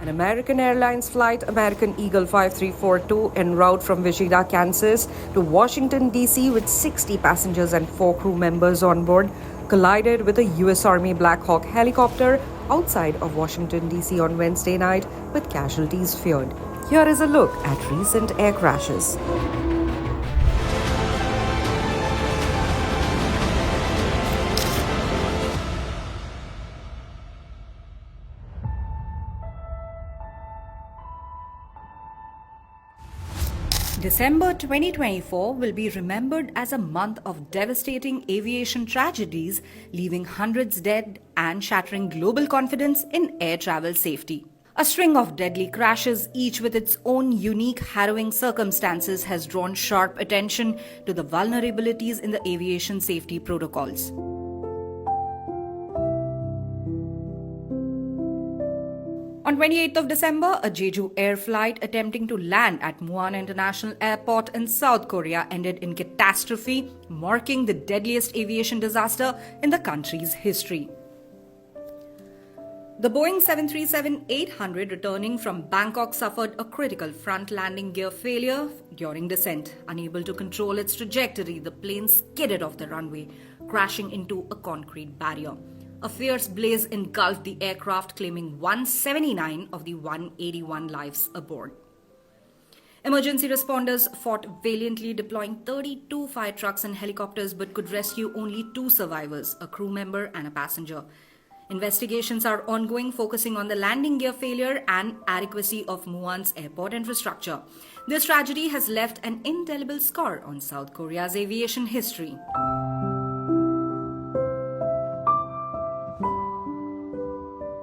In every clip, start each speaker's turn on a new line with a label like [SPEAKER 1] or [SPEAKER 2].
[SPEAKER 1] An American Airlines flight, American Eagle 5342, en route from Wichita, Kansas to Washington, D.C., with 60 passengers and 4 crew members on board, collided with a U.S. Army Black Hawk helicopter outside of Washington, D.C. on Wednesday night, with casualties feared. Here is a look at recent air crashes.
[SPEAKER 2] December 2024 will be remembered as a month of devastating aviation tragedies, leaving hundreds dead and shattering global confidence in air travel safety. A string of deadly crashes, each with its own unique, harrowing circumstances, has drawn sharp attention to the vulnerabilities in the aviation safety protocols. On 28th of December, a Jeju Air flight attempting to land at Muan International Airport in South Korea ended in catastrophe, marking the deadliest aviation disaster in the country's history. The Boeing 737-800 returning from Bangkok suffered a critical front landing gear failure during descent. Unable to control its trajectory, the plane skidded off the runway, crashing into a concrete barrier. A fierce blaze engulfed the aircraft, claiming 179 of the 181 lives aboard. Emergency responders fought valiantly, deploying 32 fire trucks and helicopters, but could rescue only 2 survivors, a crew member and a passenger. Investigations are ongoing, focusing on the landing gear failure and adequacy of Muan's airport infrastructure. This tragedy has left an indelible scar on South Korea's aviation history.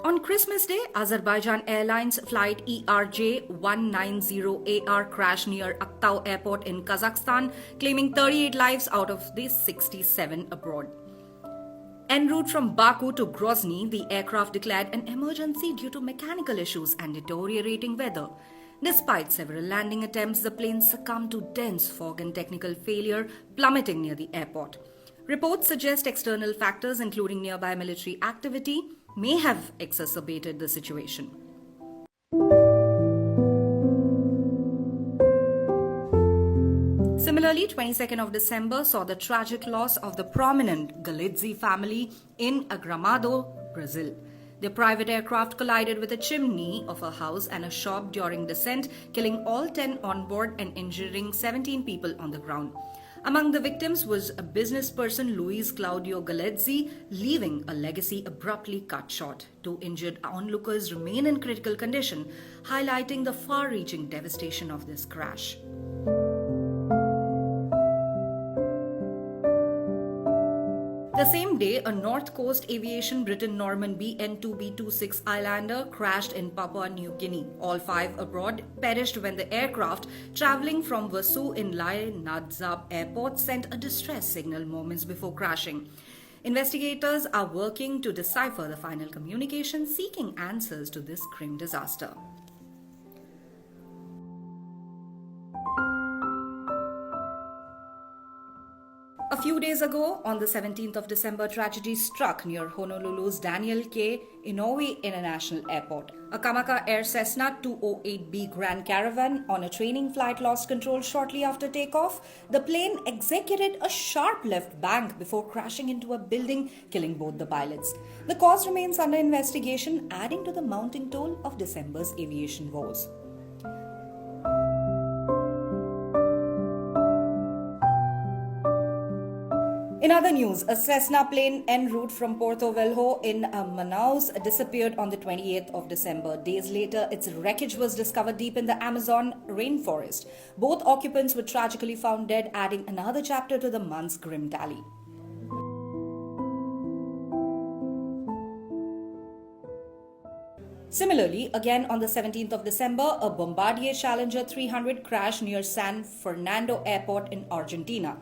[SPEAKER 2] On Christmas Day, Azerbaijan Airlines flight ERJ-190AR crashed near Aktau Airport in Kazakhstan, claiming 38 lives out of the 67 abroad. En route from Baku to Grozny, the aircraft declared an emergency due to mechanical issues and deteriorating weather. Despite several landing attempts, the plane succumbed to dense fog and technical failure, plummeting near the airport. Reports suggest external factors, including nearby military activity, may have exacerbated the situation. Similarly, 22nd of December saw the tragic loss of the prominent Galeazzi family in Gramado, Brazil. Their private aircraft collided with a chimney of a house and a shop during descent, killing all 10 on board and injuring 17 people on the ground. Among the victims was a business person, Luis Claudio Galeazzi, leaving a legacy abruptly cut short. 2 injured onlookers remain in critical condition, highlighting the far-reaching devastation of this crash. The same day, a North Coast Aviation Britain Norman BN2B26 Islander crashed in Papua New Guinea. All 5 abroad perished when the aircraft traveling from Vasu in Lai Nadzab Airport sent a distress signal moments before crashing. Investigators are working to decipher the final communication, seeking answers to this grim disaster. A few days ago, on the 17th of December, tragedy struck near Honolulu's Daniel K. Inouye International Airport. A Kamaka Air Cessna 208B Grand Caravan on a training flight lost control shortly after takeoff. The plane executed a sharp left bank before crashing into a building, killing both the pilots. The cause remains under investigation, adding to the mounting toll of December's aviation woes. In other news, a Cessna plane en route from Porto Velho in Manaus disappeared on the 28th of December. Days later, its wreckage was discovered deep in the Amazon rainforest. Both occupants were tragically found dead, adding another chapter to the month's grim tally. Similarly, again on the 17th of December, a Bombardier Challenger 300 crashed near San Fernando Airport in Argentina.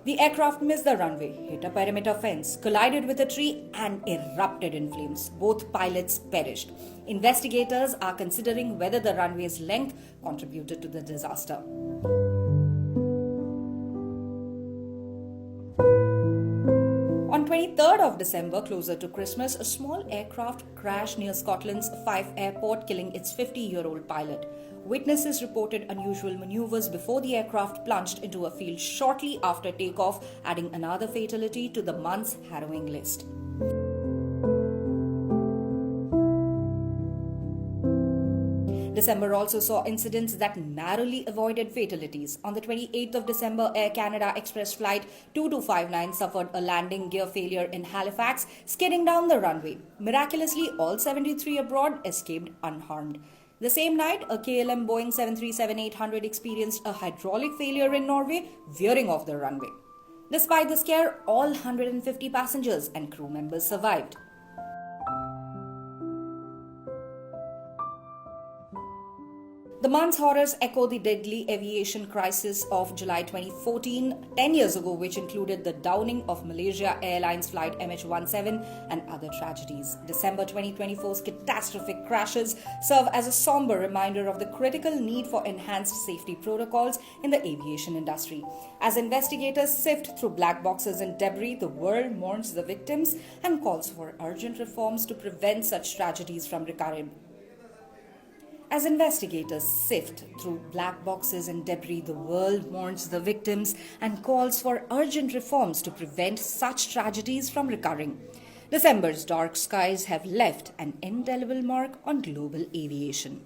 [SPEAKER 2] The aircraft missed the runway, hit a perimeter fence, collided with a tree, and erupted in flames. Both pilots perished. Investigators are considering whether the runway's length contributed to the disaster. On 3rd of December, closer to Christmas, a small aircraft crashed near Scotland's Fife airport, killing its 50-year-old pilot. Witnesses reported unusual maneuvers before the aircraft plunged into a field shortly after takeoff, adding another fatality to the month's harrowing list. December also saw incidents that narrowly avoided fatalities. On the 28th of December, Air Canada Express Flight 2259 suffered a landing gear failure in Halifax, skidding down the runway. Miraculously, all 73 aboard escaped unharmed. The same night, a KLM Boeing 737-800 experienced a hydraulic failure in Norway, veering off the runway. Despite the scare, all 150 passengers and crew members survived. The month's horrors echo the deadly aviation crisis of July 2014, 10 years ago, which included the downing of Malaysia Airlines flight MH17 and other tragedies. December 2024's catastrophic crashes serve as a somber reminder of the critical need for enhanced safety protocols in the aviation industry. As investigators sift through black boxes and debris, the world mourns the victims and calls for urgent reforms to prevent such tragedies from recurring. As investigators sift through black boxes and debris, the world mourns the victims and calls for urgent reforms to prevent such tragedies from recurring. December's dark skies have left an indelible mark on global aviation.